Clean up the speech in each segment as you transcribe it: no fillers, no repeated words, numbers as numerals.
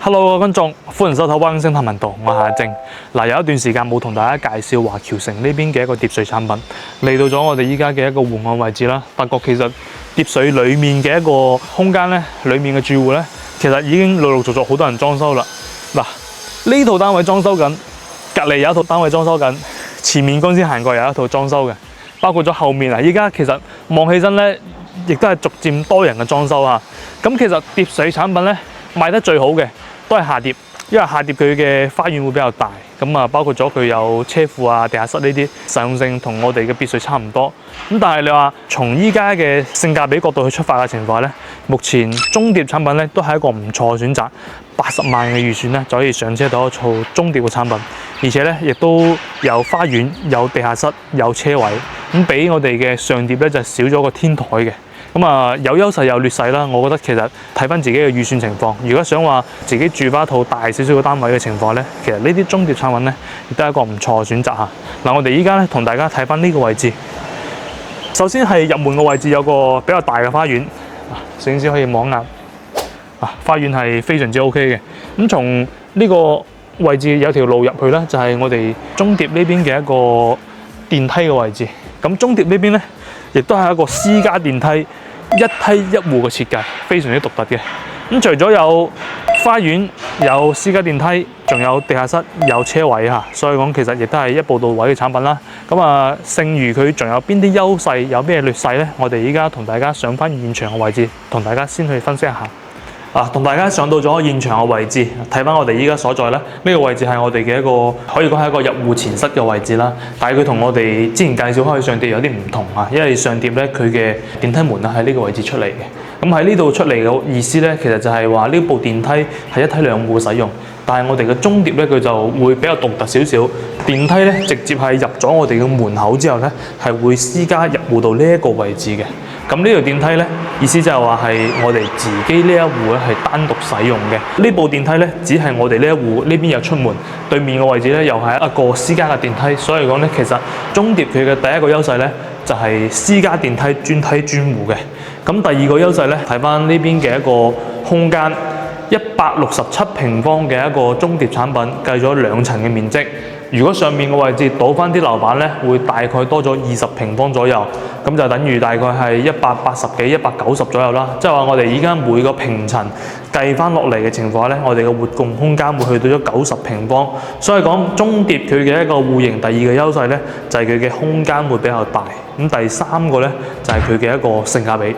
Hello， 各位觀眾，歡迎收睇《灣星探頻道》，我係阿正。有一段時間冇同大家介紹華僑城呢邊嘅一個疊水產品，嚟到咗我哋依家嘅一個戶外位置啦。發覺其實疊水裡面嘅一個空間咧，裡面嘅住戶咧，其實已經陸陸續續好多人裝修啦。呢套單位裝修緊，隔離有一套單位裝修緊，前面公司行過有一套裝修嘅，包括咗後面啊。依家其實望起身咧，亦都係逐漸多人嘅裝修啊。咁其實疊水產品咧賣得最好嘅都係下疊，因為下疊佢嘅花園會比較大，咁啊包括咗佢有車庫啊、地下室呢啲實用性同我哋嘅別墅差唔多。咁但係你話從依家嘅性價比角度去出發嘅情況咧，目前中疊產品咧都係一個唔錯嘅選擇。80萬嘅預算咧就可以上車到一套中疊嘅產品，而且咧亦都有花園、有地下室、有車位。咁比我哋嘅上疊咧就少咗個天台嘅。咁啊有優勢有劣勢啦，我覺得其實睇翻自己嘅預算情況。如果想話自己住翻一套大少少嘅單位嘅情況咧，其實呢啲中疊產品咧亦都係一個唔錯嘅選擇嚇。我哋依家咧同大家睇翻呢個位置。首先係入門嘅位置有個比較大嘅花園，攝影師可以望下。花園係非常之 OK 嘅。咁從呢個位置有條路入去咧，就係我哋中疊呢邊嘅一個電梯嘅位置。咁中疊呢邊咧，亦都係一個私家電梯，一梯一戶嘅設計，非常之獨特嘅。咁除咗有花園、有私家電梯，仲有地下室、有車位嚇，所以講其實亦都係一步到位嘅產品啦。咁啊，剩餘佢仲有邊啲優勢，有咩劣勢咧？我哋依家同大家上翻現場嘅位置，同大家先去分析一下。同大家上到咗現場嘅位置，睇翻我哋依家所在咧，呢個位置係我哋嘅一個可以講係一個入戶前室嘅位置啦。但係佢同我哋之前介紹開上疊有啲唔同啊，因為上疊咧佢嘅電梯門啊喺呢個位置出嚟嘅。咁喺呢度出嚟嘅意思咧，其實就係話呢部電梯係一梯兩戶使用。但係我哋嘅中疊咧，佢就會比較獨特少少。電梯咧直接係入咗我哋嘅門口之後咧，係會私家入戶到呢一個位置嘅。咁呢條電梯咧，意思就係話係我哋自己呢一戶咧係單獨使用嘅。呢部電梯咧，只係我哋呢一戶呢邊有出門，對面嘅位置咧又係一個私家嘅電梯。所以講咧，其實中疊佢嘅第一個優勢咧，就係私家電梯專梯專戶嘅。咁第二個優勢咧，睇翻呢邊嘅一個空間，167平方嘅一個中疊產品，計咗2層嘅面積。如果上面嘅位置倒翻啲樓板咧，會大概多咗20平方左右，咁就等於大概係180幾、190左右啦。即係話我哋依家每個平層計翻落嚟嘅情況咧，我哋嘅活動空間會去到咗90平方。所以講中疊佢嘅一個戶型，第二個優勢咧就係佢嘅空間會比較大。咁第三個咧就係佢嘅一個性價比。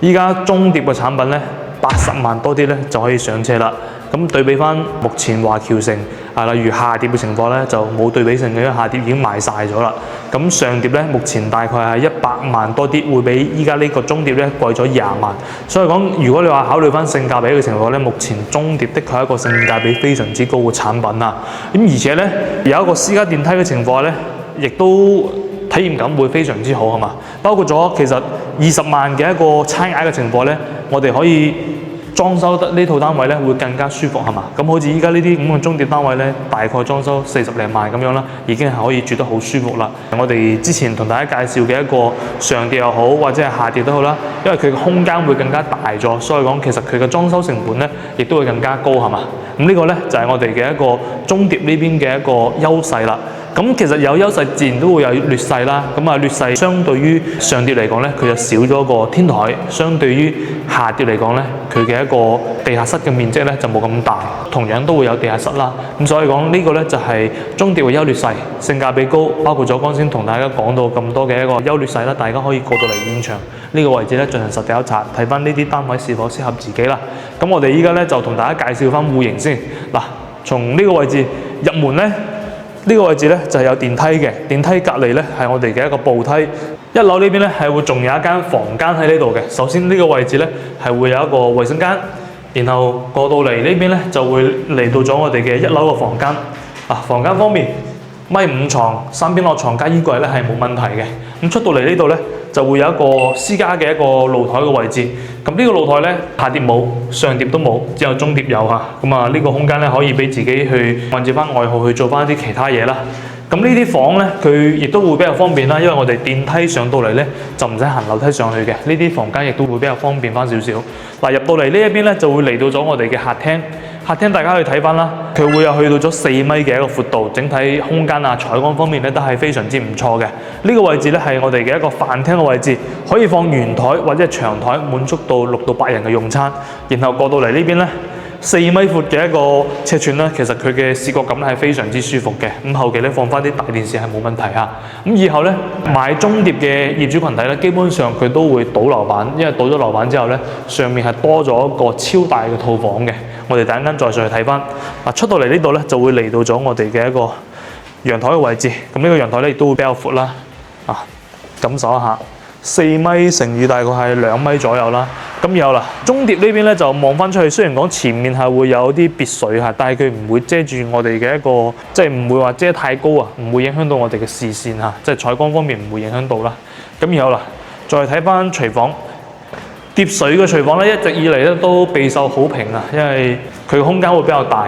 依家中疊嘅產品咧80萬多啲咧就可以上車啦。咁對比翻目前華僑城例如下疊嘅情況咧，就冇對比性嘅，因為下疊已經賣晒咗啦。咁上疊咧，目前大概係100萬多啲，會比依家呢個中疊咧貴咗20萬。所以講，如果你話考慮翻性價比嘅情況咧，目前中疊的確係一個性價比非常之高嘅產品啊。咁而且咧有一個私家電梯嘅情況咧，亦都體驗感會非常之好，係嘛？包括咗其實20萬嘅一個差額嘅情況咧，我哋可以裝修得呢套單位咧會更加舒服，係嘛？咁好似依家呢啲咁嘅中疊單位咧，大概裝修40零萬咁樣啦，已經係可以住得好舒服啦。我哋之前同大家介紹嘅一個上疊又好，或者係下疊都好啦，因為佢嘅空間會更加大咗，所以講其實佢嘅裝修成本咧亦都會更加高，係嘛？咁呢個咧就係我哋嘅一個中疊呢邊嘅一個優勢啦。咁其實有優勢，自然都會有劣勢啦。咁啊，劣勢相對於上疊嚟講咧，佢就少咗個天台；相對於下疊嚟講咧，佢嘅一個地下室嘅面積咧就冇咁大。同樣都會有地下室啦。咁所以講呢個咧就係中疊嘅優劣勢，性價比高。包括咗剛先同大家講到咁多嘅一個優劣勢啦，大家可以過到嚟現場呢個位置咧進行實地考察，睇翻呢啲單位是否適合自己啦。咁我哋依家咧就同大家介紹翻戶型先。從呢個位置入門咧。呢個位置咧就係有電梯嘅，電梯隔離咧係我哋嘅一個步梯。一樓呢邊咧係會仲有一間房間喺呢度嘅。首先呢個位置咧係會有一個衛生間，然後過到嚟呢邊咧就會嚟到咗我哋嘅1樓嘅房間。房間方面，1.5米床，三邊落床加衣櫃咧係冇問題嘅。咁出到嚟呢度咧就會有一個私家嘅一個露台嘅位置。咁呢個露台咧下疊冇，上疊都冇，只有中疊有嚇。咁啊呢個空間咧可以俾自己去按照翻愛好去做翻一啲其他嘢啦。咁呢啲房咧，佢亦都會比較方便啦，因為我哋電梯上到嚟咧就唔使行樓梯上去嘅。呢啲房間亦都會比較方便翻少少。入到嚟呢一邊咧就會嚟到咗我哋嘅客廳。客廳大家去睇翻啦，佢會有去到咗4米嘅一個闊度，整體空間啊、採光方面咧都係非常之唔錯嘅。呢個位置咧係我哋嘅一個飯廳嘅位置，可以放圓台或者係長台，滿足到6到8人嘅用餐。然後過到嚟呢邊咧，4米闊嘅一個尺寸啦，其實佢嘅視覺感係非常之舒服嘅。咁後期咧放翻啲大電視係冇問題啊。咁以後咧買中碟嘅業主群體咧，基本上佢都會倒樓板，因為倒咗樓板之後咧，上面係多咗一個超大嘅套房嘅。我哋等陣間再上去睇翻。嗱，出到嚟呢度咧就會嚟到咗我哋嘅一個陽台嘅位置。咁呢個陽台咧亦都會比較闊啦。感受一下。4米乘以大概係2米左右啦。咁然後啦，中碟呢邊咧就望翻出去，雖然講前面係會有啲別墅嚇，但係佢唔會遮住我哋嘅一個，即係唔會話遮太高啊，唔會影響到我哋嘅視線嚇，即係採光方面唔會影響到啦。咁然後啦，再睇翻廚房，碟水嘅廚房咧一直以嚟咧都備受好評啊，因為佢嘅空間會比較大。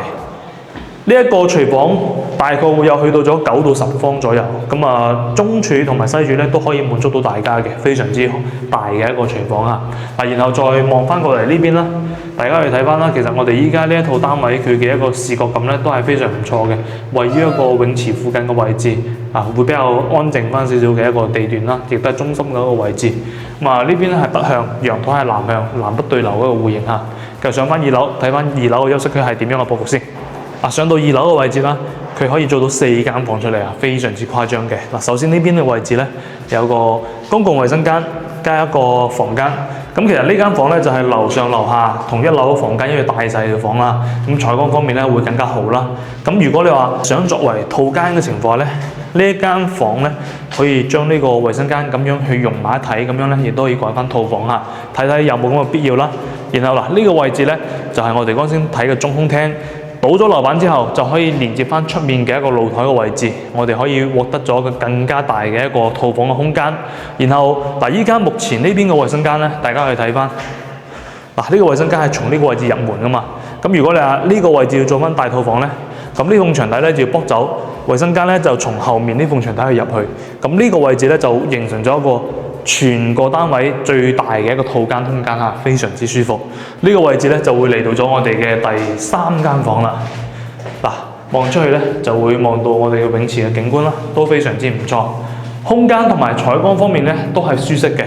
呢一個廚房大概會有去到咗9到10方左右，咁啊中廚同埋西廚咧都可以滿足到大家嘅，非常之大嘅一個廚房啊！嗱，然後再望翻過嚟呢邊啦，大家去睇翻啦。其實我哋依家呢一套單位佢嘅一個視覺感咧都係非常唔錯嘅，位於一個泳池附近嘅位置啊，會比較安靜翻少少嘅一個地段啦，亦都係中心嘅一個位置。咁啊呢邊咧係北向，陽台係南向，南北對流嗰個戶型啊。繼續上翻2樓，睇翻2樓嘅休息區係點樣嘅佈局先。上到2樓嘅位置啦，佢可以做到4間房出嚟啊，非常之誇張嘅。嗱，首先呢邊嘅位置咧有個公共衛生間加一個房間。咁其實呢間房咧就係樓上樓下同1樓嘅房間一個大細嘅房啦。咁採光方面咧會更加好啦。咁如果你話想作為套間嘅情況咧，呢一間房咧可以將呢個衛生間咁樣去融埋一體，咁樣咧亦都可以改翻套房啊。睇睇有冇咁嘅必要啦。然後嗱，呢個位置咧就係我哋剛先睇嘅中空廳。倒咗樓板之後，就可以連接翻出面嘅一個露台嘅位置，我哋可以獲得咗一個更加大嘅一個套房嘅空間。然後嗱，依家目前呢邊嘅衛生間咧，大家去睇翻嗱，呢個衛生間係從呢個位置入門噶嘛。咁如果你話呢個位置要做翻大套房咧，咁呢埲牆體咧就要剝走，衛生間咧就從後面呢埲牆體去入去。咁呢個位置咧就形成咗一個全個單位最大嘅一個套間空間啊，非常之舒服。呢個位置咧就會嚟到咗我哋嘅第3間房啦。嗱，望出去咧就會望到我哋嘅泳池嘅景觀啦，都非常之唔錯。空間同埋採光方面咧都係舒適嘅。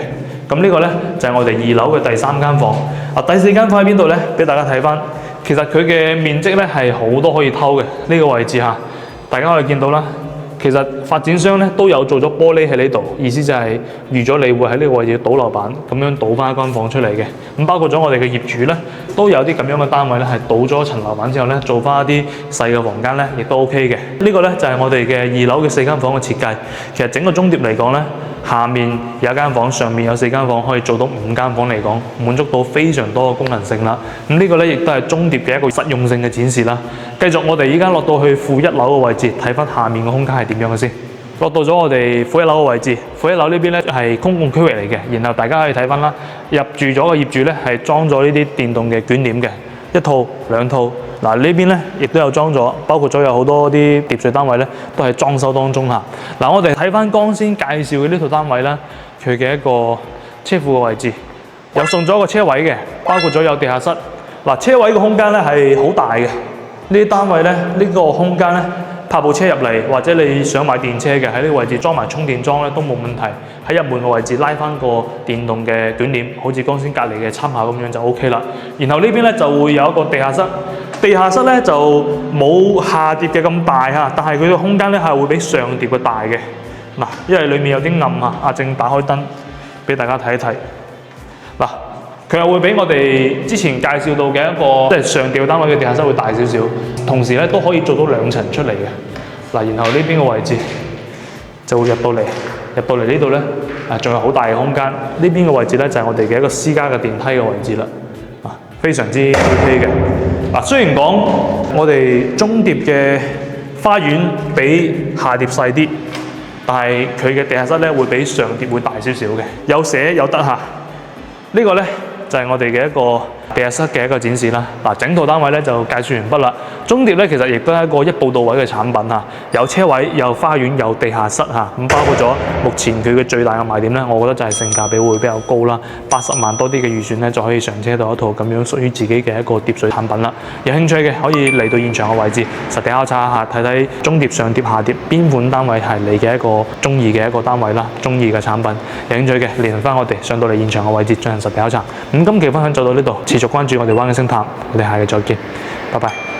咁呢個咧就係我哋2樓嘅第3間房。第4間房喺邊度咧？俾大家睇翻，其實佢嘅面積咧係好多可以偷嘅呢個位置嚇，大家可以見到啦。其實發展商咧都有做咗玻璃喺呢度，意思就係預咗你會喺呢個位置倒樓板，咁樣倒翻一間房出嚟嘅。咁包括咗我哋嘅業主咧，都有啲咁樣嘅單位咧，係倒咗層樓板之後咧，做翻一啲細嘅房間咧，亦都 OK 嘅。呢個咧就係我哋嘅2樓嘅4間房嘅設計。其實整個中碟嚟講咧，下面有1間房，上面有4間房，可以做到5間房嚟講，滿足到非常多嘅功能性啦。咁呢個咧亦都係中碟嘅一個實用性嘅展示啦。繼續我哋依家落到去負1樓嘅位置，睇翻下面嘅空間係點樣嘅先。落到咗我哋負1樓嘅位置，負1樓呢邊咧係公共區域嚟嘅。然後大家可以睇翻啦，入住咗嘅業主咧係裝咗呢啲電動嘅捲簾嘅，1套2套。嗱，呢邊咧亦都有裝咗，包括咗有好多啲疊水單位咧都係裝修當中嚇。嗱，我哋睇翻剛先介紹嘅呢套單位啦，佢嘅一個車庫嘅位置有送咗一個車位嘅，包括咗有地下室。嗱，車位嘅空間咧係好大嘅。呢啲單位咧，呢個空間咧，泊部車入嚟，或者你想買電車嘅喺呢個位置裝埋充電樁咧都冇問題。喺入門嘅位置拉翻個電動嘅捲簾，好似剛先隔離嘅參考咁樣就 OK 啦。然後呢邊咧就會有一個地下室，地下室咧就冇下碟嘅咁大嚇，但係佢嘅空間咧係會比上碟嘅大嘅。嗱，因為裡面有啲暗嚇，阿正打開燈俾大家睇一睇。嗱，佢又會比我哋之前介紹到嘅一個即係上吊單位嘅地下室會大少少，同時咧都可以做到2層出嚟嘅。嗱，然後呢邊嘅位置就會入到嚟呢度咧，仲有好大嘅空間。呢邊嘅位置咧就係我哋嘅一個私家嘅電梯嘅位置啦，非常之 OK 嘅。嗱，雖然講我哋中碟嘅花園比下碟細啲，但係佢嘅地下室咧會比上碟會大少少嘅，有捨有得嚇。呢個咧就係我哋嘅一個地下室嘅一個展示啦。嗱，整套單位咧就介紹完畢啦。中碟咧其實亦都係一個一步到位嘅產品嚇，有車位、有花園、有地下室嚇，咁包括咗目前佢嘅最大嘅賣點咧，我覺得就係性價比會比較高啦。80萬多啲嘅預算咧，就可以上車到一套咁樣屬於自己嘅一個碟水產品啦。有興趣嘅可以嚟到現場嘅位置實地考察一下，睇睇中碟、上碟、下碟邊款單位係你嘅一個中意嘅一個單位啦，中意嘅產品。有興趣嘅聯繫翻我哋上到嚟現場嘅位置進行實地考察。咁今期分享就到呢度，持續關注我哋灣景星探，我哋下期再見，拜拜。